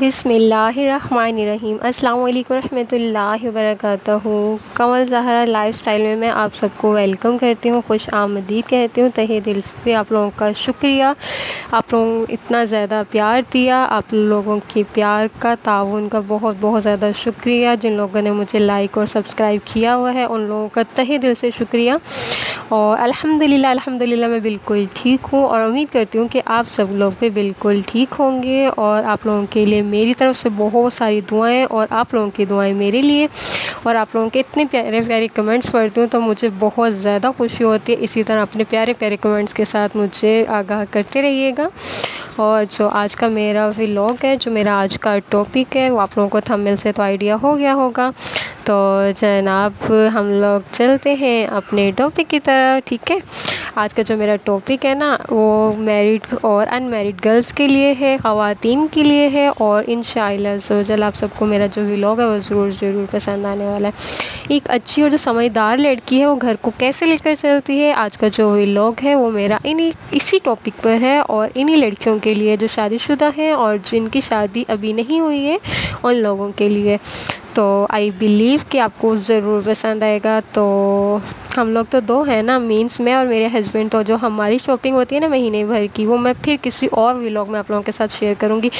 बिस्मिल्लाहिर्रहमानिर्रहीम। अस्सलाम वालेकुम रहमतुल्लाहि व बरकातहू। कमल ज़हरा लाइफ़स्टाइल में मैं आप सबको वेलकम करती हूँ, खुश आमदीद कहती हूँ। तहे दिल से आप लोगों का शुक्रिया, आप लोगों ने इतना ज़्यादा प्यार दिया। आप लोगों के प्यार का, ताउन का बहुत बहुत ज़्यादा शुक्रिया। जिन लोगों ने मुझे लाइक और सब्सक्राइब किया हुआ है उन लोगों का तहे दिल से शुक्रिया। और अल्हम्दुलिल्लाह मैं बिल्कुल ठीक हूँ और उम्मीद करती हूँ कि आप सब लोग भी बिल्कुल ठीक होंगे। और आप लोगों के लिए मेरी तरफ से बहुत सारी दुआएं और आप लोगों की दुआएं मेरे लिए। और आप लोगों के इतने प्यारे प्यारे कमेंट्स पढ़ती हूँ तो मुझे बहुत ज़्यादा खुशी होती है। इसी तरह अपने प्यारे प्यारे कमेंट्स के साथ मुझे आगाह करते रहिएगा। और जो आज का मेरा व्लॉग है, जो मेरा आज का टॉपिक है, वो आप लोगों को थंबनेल से तो आइडिया हो गया होगा। तो जनाब हम लोग चलते हैं अपने टॉपिक की तरह, ठीक है। आज का जो मेरा टॉपिक है ना, वो मैरिड और अनमैरिड गर्ल्स के लिए है, ख़वातीन के लिए है। और इंशाअल्लाह ज़ोजल आप सबको मेरा जो व्लॉग है वो ज़रूर पसंद आने वाला है। एक अच्छी और जो समझदार लड़की है वो घर को कैसे लेकर चलती है, आज का जो व्लॉग है वो मेरा इसी टॉपिक पर है। और इन्हीं लड़कियों के लिए जो शादीशुदा हैं और जिनकी शादी अभी नहीं हुई है, उन लोगों के लिए। तो आई बिलीव कि आपको ज़रूर पसंद आएगा। तो हम लोग तो दो हैं ना, मीन्स मैं और मेरे हस्बैंड। तो जो हमारी शॉपिंग होती है ना महीने भर की, वो मैं फिर किसी और व्लॉग में आप लोगों के साथ शेयर करूँगी।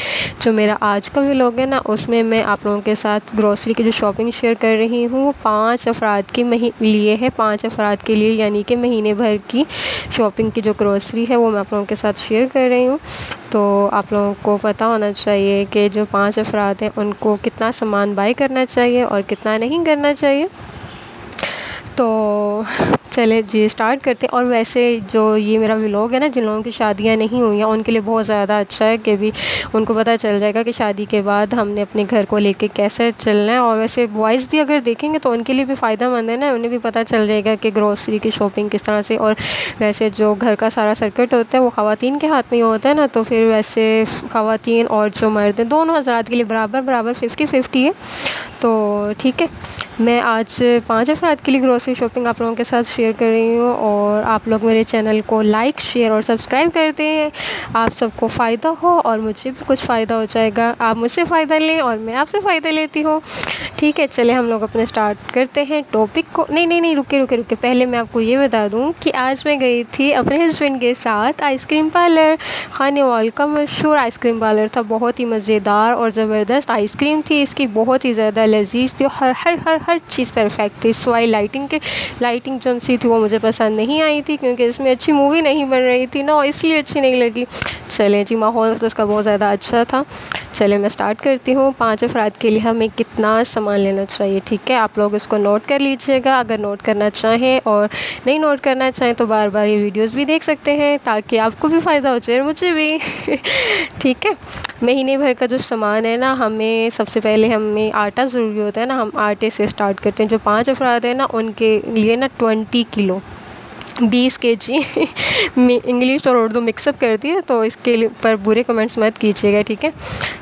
जो मेरा आज का व्लॉग है ना, उसमें मैं आप लोगों के साथ ग्रॉसरी की जो शॉपिंग शेयर कर रही हूँ वो 5 अफराद के लिए है। 5 अफराद के लिए यानी कि महीने भर की शॉपिंग की जो ग्रॉसरी है वो मैं आप लोगों के साथ शेयर कर रही हूँ। तो आप लोगों को पता होना चाहिए कि जो 5 अफराद हैं उनको कितना सामान बाय करना चाहिए और कितना नहीं करना चाहिए। तो चले जी स्टार्ट करते हैं। और वैसे जो ये मेरा व्लॉग है ना, जिन लोगों की शादियां नहीं हुई हैं उनके लिए बहुत ज़्यादा अच्छा है कि भी उनको पता चल जाएगा कि शादी के बाद हमने अपने घर को लेके कैसे चलना है। और वैसे बॉयज़ भी अगर देखेंगे तो उनके लिए भी फ़ायदा मंद है ना, उन्हें भी पता चल जाएगा कि ग्रॉसरी की शॉपिंग किस तरह से। और वैसे जो घर का सारा सर्किट होता है वो ख़वातीन के हाथ में ही होता है ना, तो फिर वैसे ख़वातीन और जो मर्द हैं दोनों हज़रात के लिए बराबर 50-50 है। तो ठीक है, मैं आज 5 अफराद के लिए ग्रॉसरी शॉपिंग आप लोगों के साथ शेयर कर रही हूँ। और आप लोग मेरे चैनल को लाइक, शेयर और सब्सक्राइब करते हैं। आप सबको फ़ायदा हो और मुझे भी कुछ फ़ायदा हो जाएगा। आप मुझसे फ़ायदा लें और मैं आपसे फ़ायदा लेती हूँ, ठीक है। चले हम लोग अपने स्टार्ट करते हैं टॉपिक को। नहीं रुके। पहले मैं आपको ये बता दूँ कि आज मैं गई थी अपने हस्बैंड के साथ आइसक्रीम पार्लर। खानेवाल का मशहूर आइसक्रीम पार्लर था, बहुत ही मज़ेदार और ज़बरदस्त आइसक्रीम थी इसकी, बहुत ही ज़्यादा लजीज थी। हर चीज़ परफेक्ट थी। सवाई लाइटिंग जो सी थी वो मुझे पसंद नहीं आई थी, क्योंकि इसमें अच्छी मूवी नहीं बन रही थी ना, इसलिए अच्छी नहीं लगी। चले जी, माहौल तो उसका बहुत ज़्यादा अच्छा था। चले मैं स्टार्ट करती हूँ। 5 अफराद के लिए हमें कितना सामान लेना चाहिए, ठीक है। आप लोग इसको नोट कर लीजिएगा। अगर नोट करना चाहें और नहीं नोट करना चाहें तो बार बार ये वीडियोस भी देख सकते हैं, ताकि आपको भी फ़ायदा हो जाए और मुझे भी ठीक है। महीने भर का जो सामान है ना, हमें सबसे पहले हमें आटा ज़रूरी होता है ना, हम आटे से स्टार्ट करते हैं। जो 5 अफराद हैं ना उनके लिए ना 20 किलो 20 kg इंग्लिश और उर्दू मिक्सअप करती है, तो इसके लिए पर बुरे कमेंट्स मत कीजिएगा, ठीक है।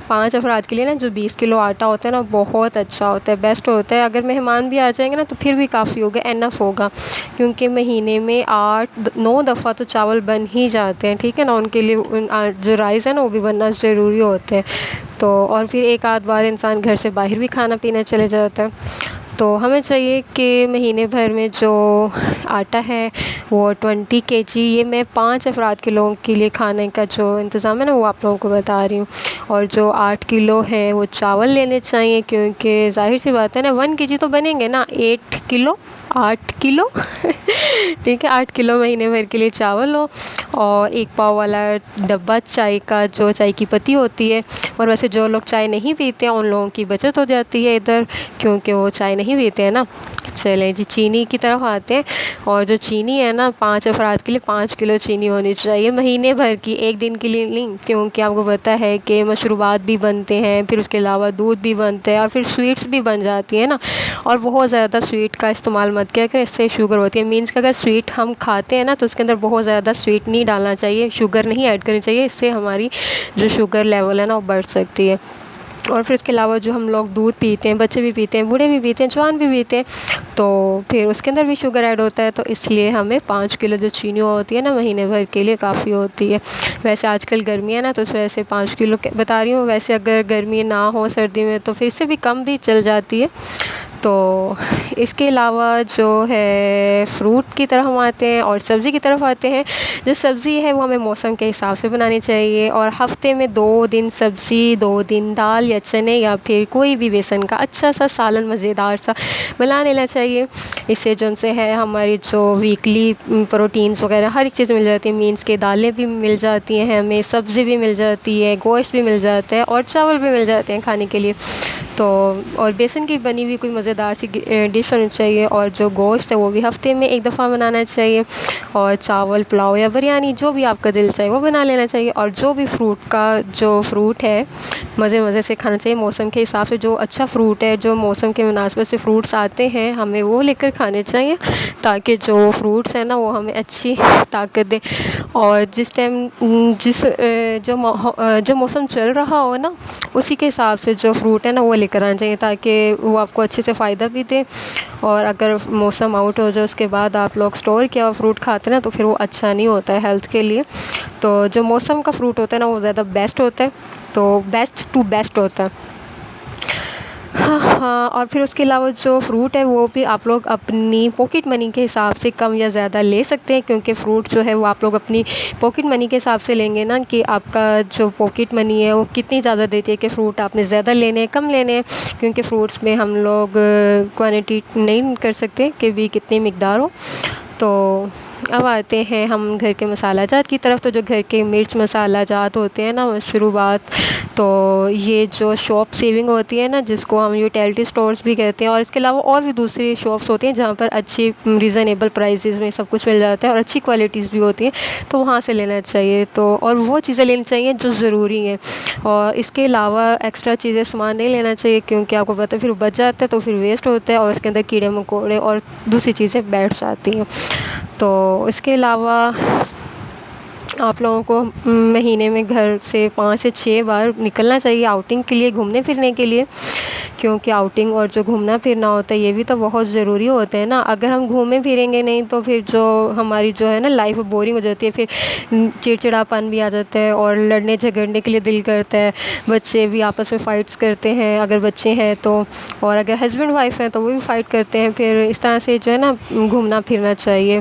5 अफराद के लिए ना जो 20 किलो आटा होता है ना बहुत अच्छा होता है, बेस्ट होता है। अगर मेहमान भी आ जाएंगे ना तो फिर भी काफ़ी होगा, एनफ होगा, क्योंकि महीने में 8-9 दफ़ा तो चावल बन ही जाते हैं, ठीक है ना। उनके लिए जो राइस है ना वो भी बनना ज़रूरी होते हैं। तो और फिर एक आध बार इंसान घर से बाहर भी खाना पीना चले जाता है। तो हमें चाहिए कि महीने भर में जो आटा है वो 20 kg, ये मैं 5 अफराद के लोगों के लिए खाने का जो इंतज़ाम है ना वो आप लोगों को बता रही हूँ। और जो 8 किलो है वो चावल लेने चाहिए, क्योंकि जाहिर सी बात है ना 1 kg तो बनेंगे ना, 8 किलो ठीक है। 8 किलो महीने भर के लिए चावल हो। और 1 पाव वाला डब्बा चाय का, जो चाय की पत्ती होती है। और वैसे जो लोग चाय नहीं पीते हैं उन लोगों की बचत हो जाती है इधर, क्योंकि वो चाय नहीं पीते हैं ना। चलें जी चीनी की तरफ आते हैं। और जो चीनी है ना 5 अफराद के लिए 5 किलो चीनी होनी चाहिए महीने भर की, एक दिन के लिए नहीं, क्योंकि आपको पता है कि मशरूबात भी बनते हैं, फिर उसके अलावा दूध भी बनते हैं और फिर स्वीट्स भी बन जाती है ना। और बहुत ज़्यादा स्वीट का इस्तेमाल मत किया करें, इससे शुगर होती है। मीन्स कि अगर स्वीट हम खाते हैं ना तो उसके अंदर बहुत ज़्यादा स्वीट नहीं डालना चाहिए, शुगर नहीं ऐड करनी चाहिए, इससे हमारी जो शुगर लेवल है ना वो बढ़ सकती है। और फिर इसके अलावा जो हम लोग दूध पीते हैं, बच्चे भी पीते हैं, बूढ़े भी पीते हैं, जवान भी पीते हैं, तो फिर उसके अंदर भी शुगर ऐड होता है। तो इसलिए हमें 5 किलो जो चीनी होती है ना, महीने भर के लिए काफ़ी होती है। वैसे आजकल गर्मी है ना, तो इस वजह से 5 किलो बता रही हूँ। वैसे अगर गर्मी ना हो सर्दी में तो फिर इससे भी कम भी चल जाती है। तो इसके अलावा जो है फ्रूट की तरफ हम आते हैं और सब्ज़ी की तरफ आते हैं। जो सब्ज़ी है वो हमें मौसम के हिसाब से बनानी चाहिए, और हफ़्ते में 2 दिन सब्ज़ी, 2 दिन दाल या चने या फिर कोई भी बेसन का अच्छा सा सालन मज़ेदार सा बना लेना चाहिए। इससे जो उनसे है हमारी जो वीकली प्रोटीन्स वगैरह हर एक चीज़ मिल जाती है। मीन्स के दालें भी मिल जाती हैं हमें, सब्ज़ी भी मिल जाती है, गोश्त भी मिल जाता है और चावल भी मिल जाते हैं खाने के लिए। तो और बेसन की बनी हुई कोई मज़ेदार सी डिश होनी चाहिए, और जो गोश्त है वो भी हफ़्ते में एक दफ़ा बनाना चाहिए, और चावल, पुलाव या बिरयानी जो भी आपका दिल चाहे वो बना लेना चाहिए। और जो भी फ्रूट है मज़े मज़े से खाना चाहिए। मौसम के हिसाब से जो अच्छा फ्रूट है, जो मौसम के मुनासिबत से फ्रूट्स आते हैं, हमें वो लेकर खाने चाहिए, ताकि जो फ्रूट्स हैं ना वो हमें अच्छी ताकत दें। और जिस टाइम जो मौसम चल रहा हो ना, उसी के हिसाब से जो फ्रूट है ना वो लेकर आना चाहिए, ताकि वो आपको अच्छे से फ़ायदा भी दे। और अगर मौसम आउट हो जाए उसके बाद आप लोग स्टोर किया हुआ फ्रूट खाते हैं ना, तो फिर वो अच्छा नहीं होता है हेल्थ के लिए। तो जो मौसम का फ्रूट होता है ना वो ज़्यादा बेस्ट होता है, तो बेस्ट टू बेस्ट होता है। हाँ, और फिर उसके अलावा जो फ्रूट है वो भी आप लोग अपनी पॉकेट मनी के हिसाब से कम या ज़्यादा ले सकते हैं, क्योंकि फ़्रूट जो है वो आप लोग अपनी पॉकेट मनी के हिसाब से लेंगे ना, कि आपका जो पॉकेट मनी है वो कितनी ज़्यादा देती है कि फ़्रूट आपने ज़्यादा लेने हैं कम लेने हैं। क्योंकि फ़्रूट्स में हम लोग क्वांटिटी नहीं कर सकते कि भी कितनी मिकदार हो। तो अब आते हैं हम घर के मसाला जात की तरफ। तो जो घर के मिर्च मसाला जात होते हैं ना शुरुआत, तो ये जो शॉप सेविंग होती है ना, जिसको हम यूटिलिटी स्टोर्स भी कहते हैं, और इसके अलावा और भी दूसरी शॉप्स होती हैं जहाँ पर अच्छी रीज़नेबल प्राइसेस में सब कुछ मिल जाता है और अच्छी क्वालिटीज़ भी होती हैं, तो वहाँ से लेना चाहिए। तो और वो चीज़ें लेनी चाहिए जो ज़रूरी हैं, और इसके अलावा एक्स्ट्रा चीज़ें सामान नहीं लेना चाहिए, क्योंकि आपको पता है फिर बच जाता है तो फिर वेस्ट होता है और इसके अंदर कीड़े मकोड़े और दूसरी चीज़ें बैठ जाती हैं। तो इसके अलावा आप लोगों को महीने में घर से 5 से 6 बार निकलना चाहिए आउटिंग के लिए, घूमने फिरने के लिए, क्योंकि आउटिंग और जो घूमना फिरना होता है ये भी तो बहुत ज़रूरी होता है ना। अगर हम घूमें फिरेंगे नहीं तो फिर जो हमारी जो है ना लाइफ बोरिंग हो जाती है, फिर चिड़चिड़ापन भी आ जाता है और लड़ने झगड़ने के लिए दिल करता है। बच्चे भी आपस में फ़ाइट्स करते हैं अगर बच्चे हैं तो, और अगर हस्बैंड वाइफ हैं तो वो भी फ़ाइट करते हैं। फिर इस तरह से जो है ना घूमना फिरना चाहिए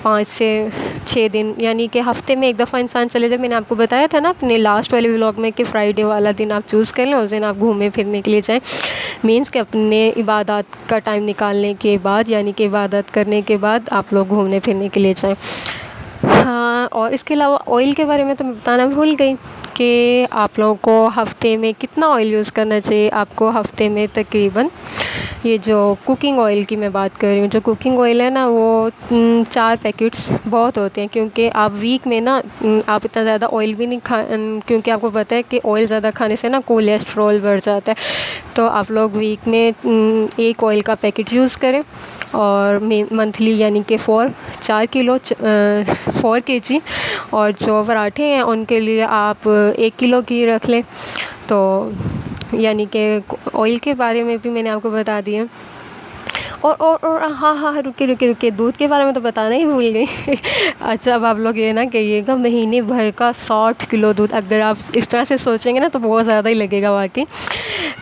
5 से 6 दिन, यानी कि हफ़्ते में एक दफ़ा इंसान चले जाए। मैंने आपको बताया था ना अपने लास्ट वाले व्लॉग में कि फ्राइडे वाला दिन आप चूज़ कर लें, उस दिन आप घूमने फिरने के लिए जाएं। मीन्स कि अपने इबादत का टाइम निकालने के बाद, यानी कि इबादत करने के बाद आप लोग घूमने फिरने के लिए जाएं। हाँ, और इसके अलावा ऑयल के बारे में तो मैं बताना भूल गई कि आप लोगों को हफ़्ते में कितना ऑयल यूज़ करना चाहिए। आपको हफ़्ते में तकरीबन, ये जो कुकिंग ऑयल की मैं बात कर रही हूँ, जो कुकिंग ऑयल है ना वो 4 पैकेट्स बहुत होते हैं, क्योंकि आप वीक में ना आप इतना ज़्यादा ऑयल भी नहीं क्योंकि आपको पता है कि ऑयल ज़्यादा खाने से ना कोलेस्ट्रॉल बढ़ जाता है। तो आप लोग वीक में एक ऑयल का पैकेट यूज़ करें, और मंथली यानी कि 4 किलो 4 kg, और जो पराठे हैं उनके लिए आप 1 किलो घी रख लें। तो यानी कि ऑयल के बारे में भी मैंने आपको बता दिया। और हाँ, रुकिए, दूध के बारे में तो बताना ही भूल गई। अच्छा, अब आप लोग ये ना कहिएगा महीने भर का 60 किलो दूध, अगर आप इस तरह से सोचेंगे ना तो बहुत ज़्यादा ही लगेगा वाकई।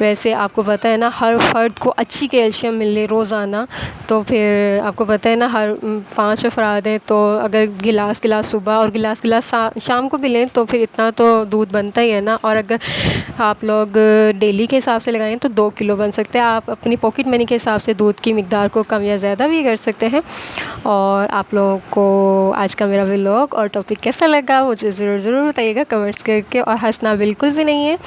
वैसे आपको पता है ना हर फर्द को अच्छी कैल्शियम मिले रोज़ाना, तो फिर आपको पता है ना हर 5 अफराद हैं, तो अगर गिलास सुबह और गिलास शाम को भी लें तो फिर इतना तो दूध बनता ही है ना। और अगर आप लोग डेली के हिसाब से लगाएं तो 2 किलो बन सकते हैं। आप अपनी पॉकेट मनी के हिसाब से दूध की मिकदार को कम या ज़्यादा भी कर सकते हैं। और आप लोगों को आज का मेरा व्लॉग और टॉपिक कैसा लगा मुझे ज़रूर बताइएगा कमेंट्स करके, और हंसना बिल्कुल भी नहीं है।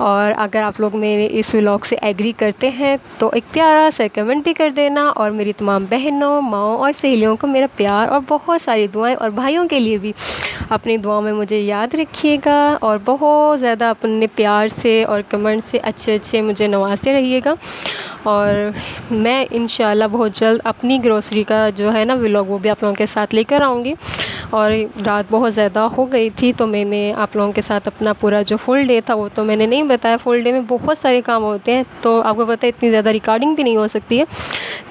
और अगर आप लोग मेरे इस व्लॉग से एग्री करते हैं तो एक प्यारा सा कमेंट भी कर देना, और मेरी तमाम बहनों, माँओं और सहेलियों को मेरा प्यार और बहुत सारी दुआएं, और भाइयों के लिए भी अपनी दुआओं में मुझे याद रखिएगा, और बहुत ज़्यादा अपने प्यार से और कमेंट से अच्छे मुझे नवाजते रहिएगा। और मैं इंशाल्लाह बहुत जल्द अपनी ग्रोसरी का जो है ना व्लॉग वो भी आप लोगों के साथ लेकर आऊँगी। और रात बहुत ज़्यादा हो गई थी, तो मैंने आप लोगों के साथ अपना पूरा जो फुल डे था वो तो मैंने नहीं बताया। फुल डे में बहुत सारे काम होते हैं, तो आपको पता है इतनी ज़्यादा रिकॉर्डिंग भी नहीं हो सकती है।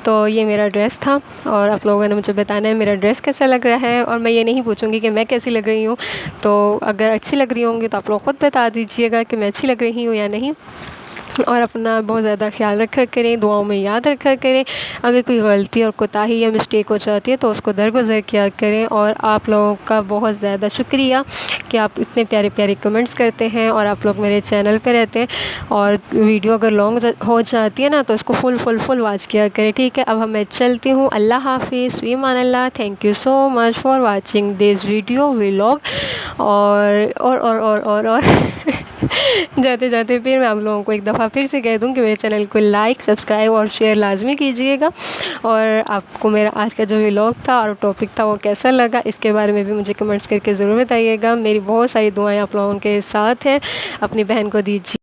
तो ये मेरा ड्रेस था और आप लोगों ने मुझे बताना है मेरा ड्रेस कैसा लग रहा है, और मैं ये नहीं पूछूंगी कि मैं कैसी लग रही हूँ। तो अगर अच्छी लग रही होंगी तो आप लोग खुद बता दीजिएगा कि मैं अच्छी लग रही हूँ या नहीं। और अपना बहुत ज़्यादा ख्याल रखा करें, दुआओं में याद रखा करें। अगर कोई गलती और कोताही या मिस्टेक हो जाती है तो उसको दरगुज़र किया करें। और आप लोगों का बहुत ज़्यादा शुक्रिया कि आप इतने प्यारे प्यारे कमेंट्स करते हैं और आप लोग मेरे चैनल पे रहते हैं। और वीडियो अगर लॉन्ग हो जाती है ना तो उसको फुल वॉच किया करें, ठीक है। अब मैं चलती हूँ, अल्लाह हाफिज़, फ़ी अमान अल्लाह। Thank you so much for watching this video vlog. और जाते जाते फिर मैं आप लोगों को एक दफ़ा फिर से कह दूं कि मेरे चैनल को लाइक, सब्सक्राइब और शेयर लाजमी कीजिएगा। और आपको मेरा आज का जो व्लॉग था और टॉपिक था वो कैसा लगा, इसके बारे में भी मुझे कमेंट्स करके ज़रूर बताइएगा। मेरी बहुत सारी दुआएं आप लोगों के साथ हैं, अपनी बहन को दीजिए।